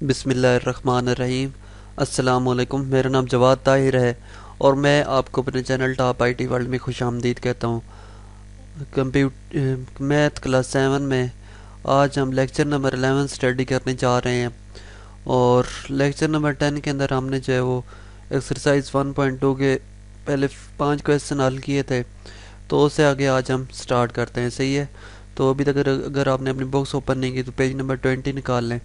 बिस्मिल्लाहिर्रहमानिर्रहीम। अस्सलामुअलैकुम। मेरा नाम जवाद ताहिर है और मैं आपको अपने चैनल टॉप आईटी वर्ल्ड में खुश आमदीद कहता हूँ। मैथ क्लास 7 में आज हम लेक्चर नंबर 11 स्टडी करने जा रहे हैं और लेक्चर नंबर 10 के अंदर हमने जो है वो एक्सरसाइज 1.2 के पहले 5 क्वेश्चन हल किए थे, तो उससे आगे आज हम स्टार्ट करते हैं। सही है, तो अभी तक अगर आपने अपनी बुक्स ओपन नहीं की तो पेज नंबर 20 निकाल लें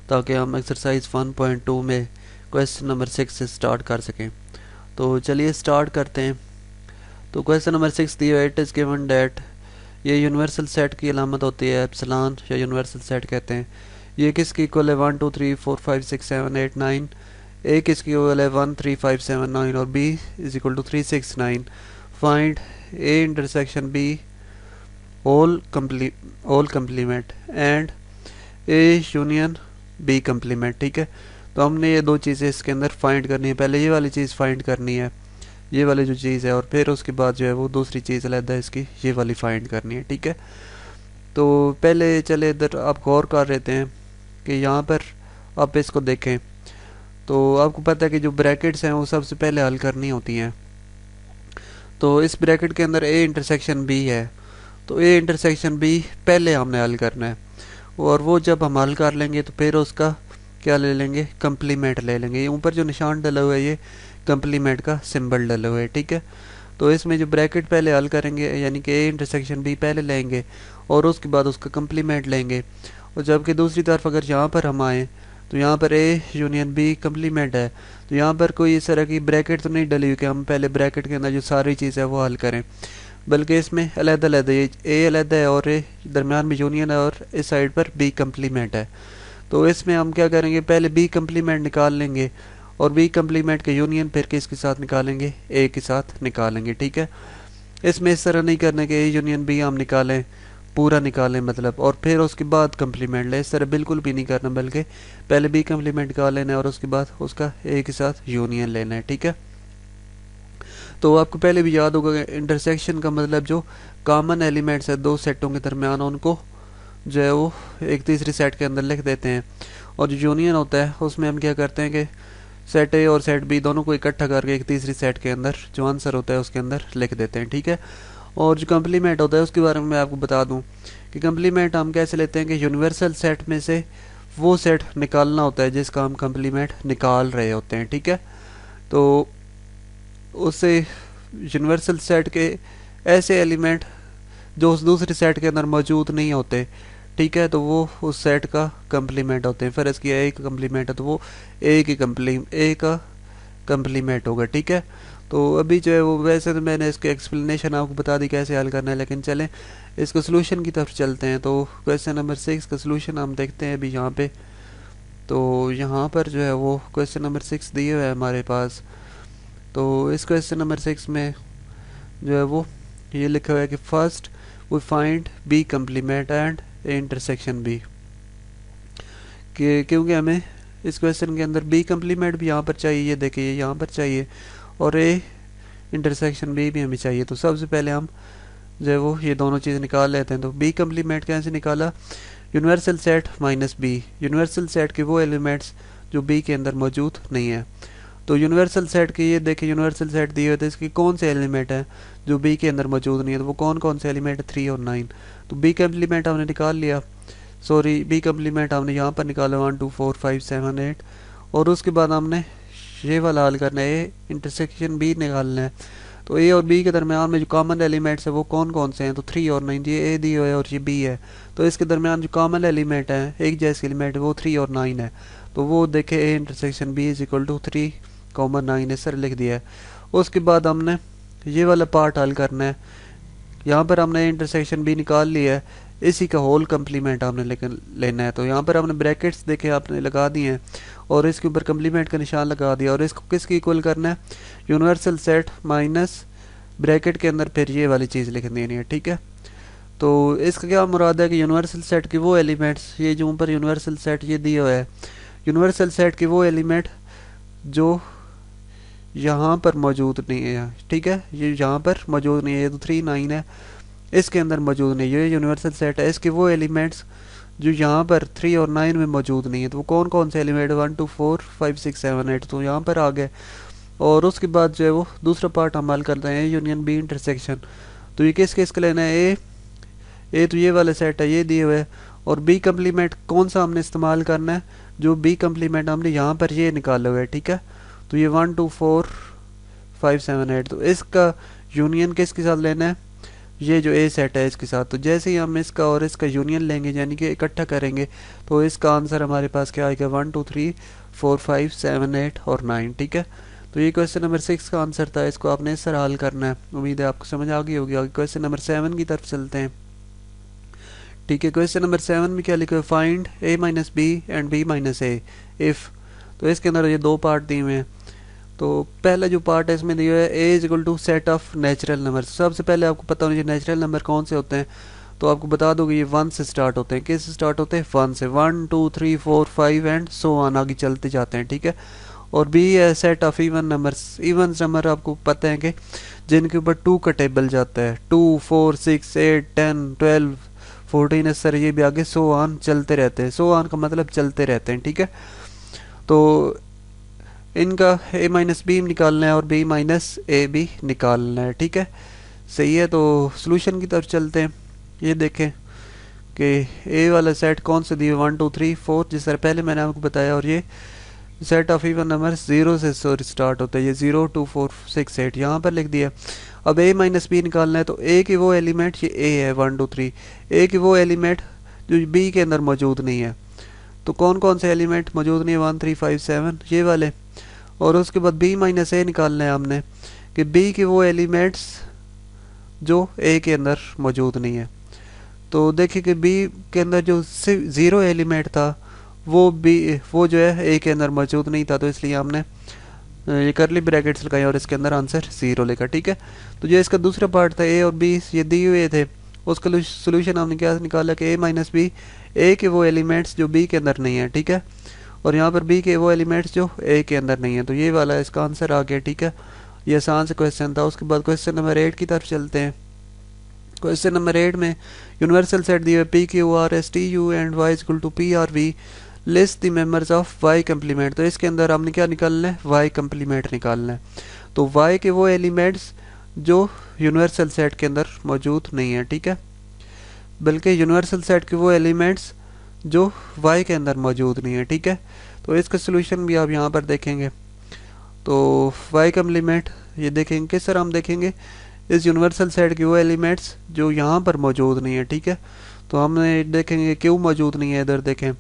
ताकि हम एक्सरसाइज 1.2 में क्वेश्चन नंबर 6 से स्टार्ट कर सकें। तो चलिए स्टार्ट करते हैं। तो क्वेश्चन नंबर 6 दिया है, इट इज़ गिवन डैट, ये यूनिवर्सल सेट की अलामत होती है एप्सिलॉन या यूनिवर्सल सेट कहते हैं। ये किसकी इक्वल है 1 2 3 4 5 6 7 8 9, ए किसकी इक्वल है 1 3 5 7 9 और B is equal to 3 6 9। Find A intersection B all complement and A union B complement. ठीक है, तो हमने ये दो चीज़ें इसके अंदर फाइंड करनी है। पहले ये वाली चीज़ फाइंड करनी है, ये वाली जो चीज़ है, और फिर उसके बाद जो है वो दूसरी चीज़ अलग है इसकी, ये वाली फाइंड करनी है। ठीक है, तो पहले चले इधर आप गौर कर लेते हैं कि यहाँ पर आप इसको देखें तो आपको पता है कि जो ब्रैकेट्स हैं वो सबसे पहले हल करनी होती हैं। तो इस ब्रैकेट के अंदर ए इंटरसेक्शन बी है, तो ए इंटरसेक्शन बी पहले हमने हल करना है और वो जब हम हल कर लेंगे तो फिर उसका क्या ले लेंगे, कंप्लीमेंट ले लेंगे। ये ऊपर जो निशान डला हुआ है ये कंप्लीमेंट का सिंबल डला हुआ है। ठीक है, तो इसमें जो ब्रैकेट पहले हल करेंगे यानी कि ए इंटरसेक्शन बी पहले लेंगे और उसके बाद उसका कंप्लीमेंट लेंगे। और जबकि दूसरी तरफ अगर यहाँ पर हम आएँ तो यहाँ पर ए यूनियन बी कंप्लीमेंट है, तो यहाँ पर कोई इस तरह की ब्रैकेट तो नहीं डली हुई कि हम पहले ब्रैकेट के अंदर जो सारी चीज़ है वो हल करें, बल्कि इसमें अलग अलग है, ए अलग है और ए दरमियान में यूनियन है और इस साइड पर बी कंप्लीमेंट है। तो इसमें हम क्या करेंगे, पहले बी कंप्लीमेंट निकाल लेंगे और बी कंप्लीमेंट के यूनियन फिर किसके साथ निकालेंगे, ए के साथ निकालेंगे। ठीक है, इसमें इस तरह नहीं करना कि ए यूनियन बी हम निकालें, पूरा निकालें मतलब, और फिर उसके बाद कंप्लीमेंट लें, इस तरह बिल्कुल भी नहीं करना, बल्कि पहले बी कंप्लीमेंट निकाल लेना है और उसके बाद उसका ए के साथ यूनियन लेना है। ठीक है, तो आपको पहले भी याद होगा कि इंटरसेक्शन का मतलब जो कॉमन एलिमेंट्स है दो सेटों के दरमियान, उनको जो है वो एक तीसरी सेट के अंदर लिख देते हैं। और जो यूनियन होता है उसमें हम क्या करते हैं कि सेट ए और सेट बी दोनों को इकट्ठा करके एक तीसरी सेट के अंदर जो आंसर होता है उसके अंदर लिख देते हैं। ठीक है, और जो कंप्लीमेंट होता है उसके बारे में मैं आपको बता दूं कि कंप्लीमेंट हम कैसे लेते हैं कि यूनिवर्सल सेट में से वो सेट निकालना होता है जिसका हम कंप्लीमेंट निकाल रहे होते हैं। ठीक है, तो उससे यूनिवर्सल सेट के ऐसे एलिमेंट जो उस दूसरे सेट के अंदर मौजूद नहीं होते, ठीक है, तो वो उस सेट का कंप्लीमेंट होते हैं। फ़र्ज़ किया ए का कंप्लीमेंट है तो वो ए का कंप्लीमेंट होगा। ठीक है, तो अभी जो है वो वैसे तो मैंने इसकी एक्सप्लेनेशन आपको बता दी कैसे हल करना है, लेकिन चलें इसको सोल्यूशन की तरफ चलते हैं। तो क्वेश्चन नंबर 6 का सोल्यूशन हम देखते हैं अभी यहाँ पे। तो यहाँ पर जो है वो क्वेश्चन नंबर 6 दिए हुए है हमारे पास। तो इस क्वेश्चन नंबर 6 में जो है वो ये लिखा हुआ है कि first we find B complement and A intersection B, क्योंकि हमें इस क्वेश्चन के अंदर बी कंप्लीमेंट भी यहाँ पर चाहिए, ये देखिए यहाँ पर चाहिए, और ए इंटरसेक्शन बी भी हमें चाहिए। तो सबसे पहले हम जो है वो ये दोनों चीज़ निकाल लेते हैं। तो बी कंप्लीमेंट कैसे निकाला, universal set minus B, universal set के वो एलिमेंट्स जो बी के अंदर मौजूद नहीं है। तो यूनिवर्सल सेट के ये देखिए यूनिवर्सल सेट दिए हुए थे, इसके कौन से एलिमेंट हैं जो बी के अंदर मौजूद नहीं है, तो वो कौन कौन से एलिमेंट है, 3 और 9। तो बी कम्प्लीमेंट हमने निकाल लिया, सॉरी बी कम्प्लीमेंट हमने यहाँ पर निकाला 1 2 4 5 7 8, और उसके बाद हमने ये वाला हल करना है, ए इंटरसेक्शन बी निकालना है। तो ए और बी के दरमियान में जो कॉमन एलिमेंट्स है वो कौन कौन से हैं, तो 3 और 9, ये ए दी हुआ है और ये बी है, तो इसके दरमियान जो कॉमन एलिमेंट है एक जैसे एलिमेंट है वो 3 और 9 है। तो वो देखे A intersection B is equal to 3 common 9 sir लिख दिया है। उसके बाद हमने ये वाला पार्ट हल करना है, यहाँ पर हमने इंटरसेक्शन बी निकाल लिया है, इसी का होल कंप्लीमेंट हमने लेना है। तो यहाँ पर हमने ब्रैकेट्स देखे आपने लगा दिए हैं और इसके ऊपर कंप्लीमेंट का निशान लगा दिया, और इसको किसकी इक्वल करना है, यूनिवर्सल सेट माइनस ब्रैकेट के अंदर फिर ये वाली चीज़ लिख देनी है। ठीक है, तो इसका क्या मुराद है कि यूनिवर्सल सेट के वो एलिमेंट्स, ये जो ऊपर यूनिवर्सल सेट ये दिया हुआ है, यूनिवर्सल सेट के वो एलिमेंट जो यहाँ पर मौजूद नहीं है। ठीक है, ये यहाँ पर मौजूद नहीं है, ये तो 3 9 है, इसके अंदर मौजूद नहीं है, ये यूनिवर्सल सेट है, इसके वो एलिमेंट्स जो यहाँ पर 3 और 9 में मौजूद नहीं है। तो वो कौन कौन से एलिमेंट 1 2 4 5 6 7 8 तो यहाँ पर आ गए। और उसके बाद जो है वो दूसरा पार्ट हम हल करते हैं यूनियन बी इंटरसेक्शन। तो ये किस किस का लेना है, ए तो ये वाला सेट है, ये दिए हुए है। और बी कम्प्लीमेंट कौन सा हमने इस्तेमाल करना है, जो बी कम्प्लीमेंट हमने यहाँ पर ये निकाले हुए है, ठीक है। तो ये 1 2 4 5 7 8 तो इसका यूनियन किसके साथ लेना है, ये जो ए सेट है इसके साथ। तो जैसे ही हम इसका और इसका यूनियन लेंगे यानी कि इकट्ठा करेंगे तो इसका आंसर हमारे पास क्या आएगा 1 2 3 4 5 7 8 और 9, ठीक है। तो ये क्वेश्चन नंबर 6 का आंसर था, इसको आपने इस तरह हल करना है। उम्मीद है आपको समझ आ गई होगी। आगे क्वेश्चन नंबर 7 की तरफ चलते हैं, ठीक है। क्वेश्चन नंबर 7 में क्या लिखा है, find a minus B and b minus A if. तो इसके अंदर ये दो पार्ट दिए हुए हैं। तो पहला जो पार्ट है इसमें दिया है a is equal to set of natural number. सबसे पहले आपको पता होना चाहिए नेचुरल नंबर कौन से होते हैं। तो आपको बता दूंगी ये 1 से स्टार्ट होते हैं। किस से स्टार्ट होते हैं, 1 से। 1 2 3 4 5 एंड सो ऑन आगे चलते जाते हैं, ठीक है। और बी है set of even numbers. Even number आपको पता है कि जिनके ऊपर 2 का टेबल जाता है, 2 4 6 8 10 12 14 है सर, ये भी आगे सो ऑन चलते रहते हैं। सो ऑन का मतलब चलते रहते हैं, ठीक है। तो इनका a माइनस बी निकालना है और b माइनस ए भी निकालना है, ठीक है। सही है। तो सोल्यूशन की तरफ चलते हैं। ये देखें कि a वाला सेट कौन से दिए, 1 2 3 4 जिस तरह पहले मैंने आपको बताया। और ये सेट ऑफ इवन नंबर 0 से स्टार्ट होता है, ये 0 2 4 6 8 यहाँ पर लिख दिया। अब a माइनस बी निकालना है। तो a की वो एलिमेंट, ये a है 1 2 3, a की वो एलिमेंट जो b के अंदर मौजूद नहीं है। तो कौन कौन से एलिमेंट मौजूद नहीं है, 1 3 5 7 ये वाले। और उसके बाद b माइनस ए निकालना है हमने कि b के वो एलिमेंट्स जो a के अंदर मौजूद नहीं है। तो देखिए कि b के अंदर जो 0 एलिमेंट था वो जो है a के अंदर मौजूद नहीं था। तो इसलिए हमने ये करली ब्रैकेट्स लगाए और इसके अंदर आंसर 0 लिखा, ठीक है। तो जो इसका दूसरा पार्ट था a और b ये दिए हुए थे, उसका सोल्यूशन हमने क्या निकाला कि a माइनस बी, a के वो एलिमेंट्स जो b के अंदर नहीं है, ठीक है। और यहाँ पर b के वो एलिमेंट्स जो a के अंदर नहीं है। तो ये वाला इसका आंसर आ गया, ठीक है। ये आसान से क्वेश्चन था। उसके बाद क्वेश्चन नंबर 8 की तरफ चलते हैं। क्वेश्चन नंबर 8 में यूनिवर्सल सेट दिए P Q R S T U and Y is equal to P R V, list the members of Y complement. तो इसके अंदर हमने क्या निकालना है, वाई कम्प्लीमेंट निकालना है। तो वाई के वो एलिमेंट्स जो यूनिवर्सल सेट के अंदर मौजूद नहीं है, ठीक है, बल्कि यूनिवर्सल सेट के वो एलिमेंट्स जो y के अंदर मौजूद नहीं है, ठीक है। तो इसका सोल्यूशन भी आप यहाँ पर देखेंगे। तो y कम्प्लीमेंट ये देखेंगे किस तरह हम देखेंगे, इस यूनिवर्सल सेट के वो एलिमेंट्स जो यहाँ पर मौजूद नहीं है, ठीक है। तो हमने देखेंगे क्यू मौजूद नहीं है, इधर देखें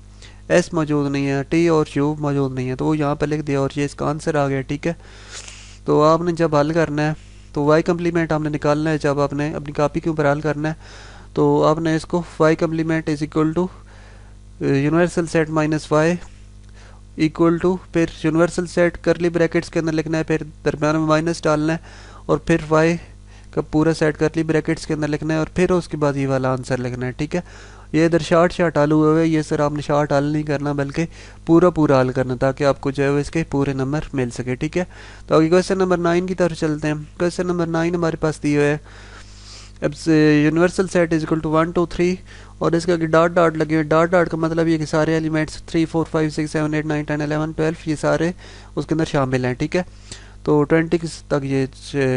s मौजूद नहीं है, t और u मौजूद नहीं है। तो वो यहाँ पर लिख दिया और ये इसका आंसर आ गया, ठीक है। तो आपने जब हल करना है तो y कम्प्लीमेंट आपने निकालना है। जब आपने अपनी कॉपी के ऊपर हल करना है तो आपने इसको y complement is equal to universal set minus Y equal to, फिर यूनिवर्सल सेट करली ब्रैकेट्स के अंदर लिखना है, फिर दरम्यान में माइनस डालना है और फिर वाई का पूरा सेट करली ब्रैकेट्स के अंदर लिखना है और फिर उसके बाद ये वाला आंसर लिखना है, ठीक है। ये इधर शार्ट हल हुए हुए, ये सर आपने शार्ट हल नहीं करना बल्कि पूरा हल करना ताकि आपको जो है इसके पूरे नंबर मिल सके, ठीक है। तो अभी क्वेश्चन नंबर 9 की तरफ चलते हैं। क्वेश्चन नंबर 9 हमारे पास दिए हुए है, अब universal set is equal to 1 2 3 और इसके आगे डॉट डॉट लगे हुए। डॉट डॉट का मतलब ये कि सारे एलिमेंट्स 3 4 5 6 7 8 9 10 11 12 ये सारे उसके अंदर शामिल हैं, ठीक है। तो 20 तक ये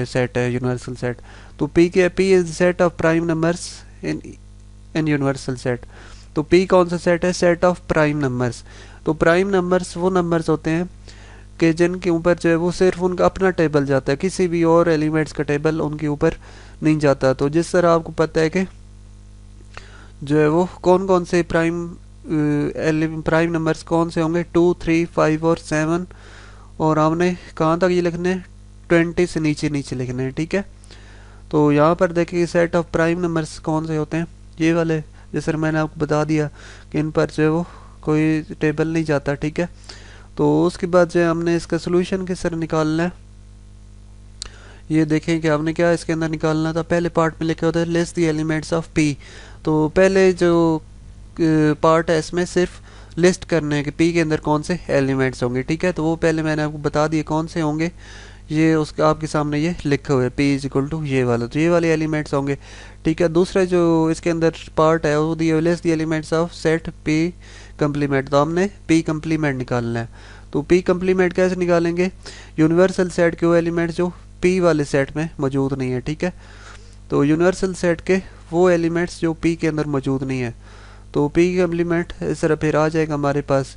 सेट है यूनिवर्सल सेट। तो P is set of prime numbers in universal set. तो पी कौन सा सेट है, सेट ऑफ प्राइम नंबर्स। तो प्राइम नंबर्स वो नंबर्स होते हैं कि जिनके ऊपर जो है वो सिर्फ उनका अपना टेबल जाता है, किसी भी और एलिमेंट्स का टेबल उनके ऊपर नहीं जाता। तो जिस तरह आपको पता है कि जो है वो कौन कौन से प्राइम नंबर्स कौन से होंगे, 2 3 5 और 7। और हमने कहाँ तक ये लिखने हैं, 20 से नीचे नीचे लिखने हैं, ठीक है। तो यहाँ पर देखिए सेट ऑफ प्राइम नंबर्स कौन से होते हैं, ये वाले जैसे मैंने आपको बता दिया कि इन पर जो है वो कोई टेबल नहीं जाता, ठीक है। तो उसके बाद जो है हमने इसका सोल्यूशन किस तरह निकालना है, ये देखें कि आपने क्या इसके अंदर निकालना था। पहले पार्ट में लिखा होता है list the elements of P. तो पहले जो पार्ट है इसमें सिर्फ लिस्ट करने है कि पी के अंदर कौन से एलिमेंट्स होंगे, ठीक है। तो वो पहले मैंने आपको बता दिए कौन से होंगे, ये उसका आपके सामने ये लिखे हुए p इज इक्वल टू ये वाला, तो ये वाले एलिमेंट्स होंगे। ठीक है, दूसरा जो इसके अंदर पार्ट है वो दिए list the elements of set p complement, तो हमने p कंप्लीमेंट निकालना है। तो p कंप्लीमेंट कैसे निकालेंगे, यूनिवर्सल सेट के वो एलिमेंट्स जो p वाले सेट में मौजूद नहीं है। ठीक है, तो यूनिवर्सल सेट के वो एलिमेंट्स जो p के अंदर मौजूद नहीं है, तो p कंप्लीमेंट इस तरह फिर आ जाएगा हमारे पास।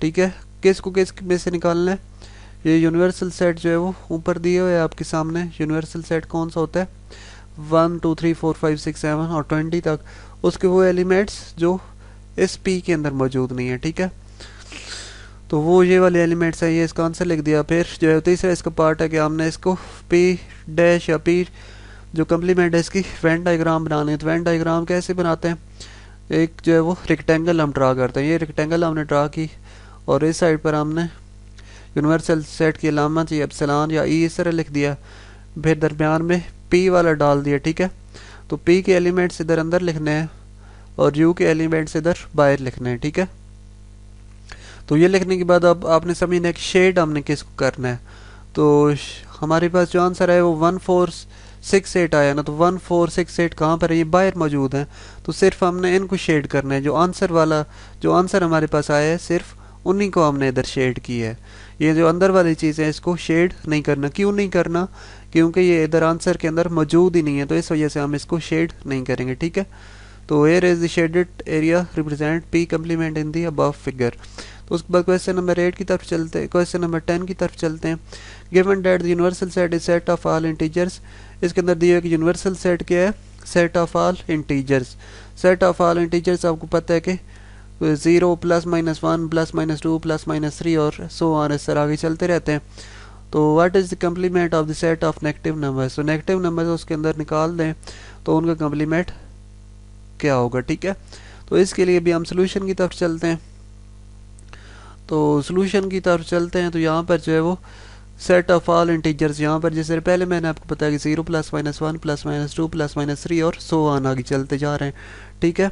ठीक है, किस को किस में से निकालना है, ये यूनिवर्सल सेट जो है वो ऊपर दिए हुए है आपके सामने। यूनिवर्सल सेट कौन सा होता है, 1 2 3 4 5 6 7 और 20 तक, उसके वो एलिमेंट्स जो इस p के अंदर मौजूद नहीं है। ठीक है, तो वो ये वाले एलिमेंट्स हैं, ये इसका आंसर लिख दिया। फिर जो है तीसरा इसका पार्ट है कि हमने इसको p डैश या p जो कम्प्लीमेंट है इसकी वेन डायग्राम बनानी है। तो वेन डायग्राम कैसे बनाते हैं, एक जो है वो रेक्टेंगल हम ड्रा करते हैं, ये रेक्टेंगल हमने ड्रा की और इस साइड पर हमने यूनिवर्सल सेट की अलामत या एप्सिलॉन या ई इस तरह लिख दिया, फिर दरमियान में p वाला डाल दिया। ठीक है, तो p के एलिमेंट्स इधर अंदर लिखने हैं और u के एलिमेंट्स इधर बाहर लिखने हैं। ठीक है, तो ये लिखने के बाद अब आपने समझना है कि शेड हमने किसको करना है। तो हमारे पास जो आंसर है वो 1468 आया ना, तो 1468 कहाँ पर है, ये बाहर मौजूद है, तो सिर्फ हमने इनको शेड करना है। जो आंसर वाला जो आंसर हमारे पास आया है सिर्फ उन्हीं को हमने इधर शेड की है। ये जो अंदर वाली चीज़ है इसको शेड नहीं करना। क्यों नहीं करना, क्योंकि ये इधर आंसर के अंदर मौजूद ही नहीं है, तो इस वजह से हम इसको शेड नहीं करेंगे। ठीक है, तो air is the shaded area represent p complement in the above figure. तो उसके बाद क्वेश्चन नंबर 8 की तरफ चलते हैं, क्वेश्चन नंबर 10 की तरफ चलते हैं। Given that the universal set is set of all integers, इसके अंदर दिया है कि यूनिवर्सल सेट क्या है, set of all integers. Set of all integers आपको पता है कि 0 plus minus 1 plus minus 2 plus minus 3 और सो ऑन इस तरह आगे चलते रहते हैं। तो what is the complement of the set of negative numbers, तो नेगेटिव नंबर्स उसके अंदर निकाल दें तो उनका कम्प्लीमेंट क्या होगा। ठीक है, तो इसके लिए भी हम सोल्यूशन की तरफ चलते हैं। तो सोल्यूशन की तरफ चलते हैं, तो यहाँ पर जो है वो सेट ऑफ ऑल इंटीजर्स, यहाँ पर जैसे पहले मैंने आपको बताया कि 0 plus minus 1 plus minus 2 plus minus 3 और सो ऑन आगे चलते जा रहे हैं। ठीक है,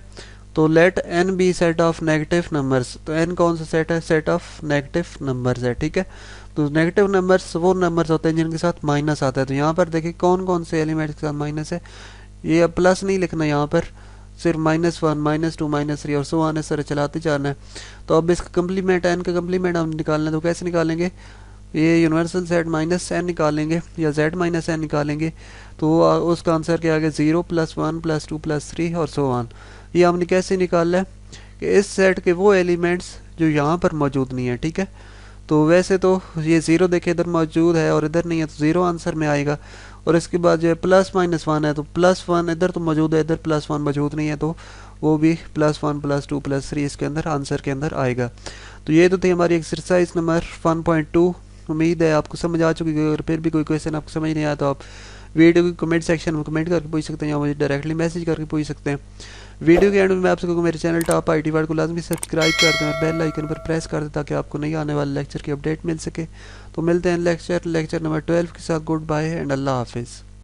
तो let n be set of negative numbers, तो n कौन सा सेट है, सेट ऑफ नेगेटिव नंबर्स है। ठीक है, तो नेगेटिव नंबर्स वो नंबर्स होते हैं जिनके साथ माइनस आता है। तो यहाँ पर देखिए कौन कौन से एलिमेंट्स के साथ माइनस है, ये अब प्लस नहीं लिखना, यहाँ पर सिर्फ -1 -2 -3 और सो ऑन इस तरह चलाते जाना है। तो अब इसका कम्प्लीमेंट n का कम्प्लीमेंट हम निकालना है, तो कैसे निकालेंगे, ये यूनिवर्सल सेट -n निकालेंगे या z -n निकालेंगे, तो उसका आंसर क्या आ गया, 0 प्लस 1 प्लस 2 प्लस 3 और सो ऑन। ये हमने कैसे निकाला है कि इस सेट के वो एलिमेंट्स जो यहाँ पर मौजूद नहीं है। ठीक है, तो वैसे तो ये 0 देखे इधर मौजूद है और इधर नहीं है, तो 0 आंसर में आएगा। और इसके बाद जो है प्लस माइनस 1 है, तो प्लस 1 इधर तो मौजूद है, इधर प्लस 1 मौजूद नहीं है, तो वो भी +1 +2 +3 इसके अंदर आंसर के अंदर आएगा। तो ये तो थी हमारी एक्सरसाइज नंबर 1.2। उम्मीद है आपको समझ आ चुकी है। अगर फिर भी कोई क्वेश्चन आपको समझ नहीं आया तो आप वीडियो की कमेंट सेक्शन में कमेंट करके पूछ सकते हैं या मुझे डायरेक्टली मैसेज करके पूछ सकते हैं। वीडियो के एंड में मैं आपसे कहूँगा मेरे चैनल टॉप IT वर्ल्ड को लाजमी सब्सक्राइब कर दें और बेल आइकन पर प्रेस कर दें ताकि आपको नहीं आने वाले लेक्चर की अपडेट मिल सके। तो मिलते हैं लेक्चर नंबर 12 के साथ। गुड बाय एंड अल्लाह हाफिज़।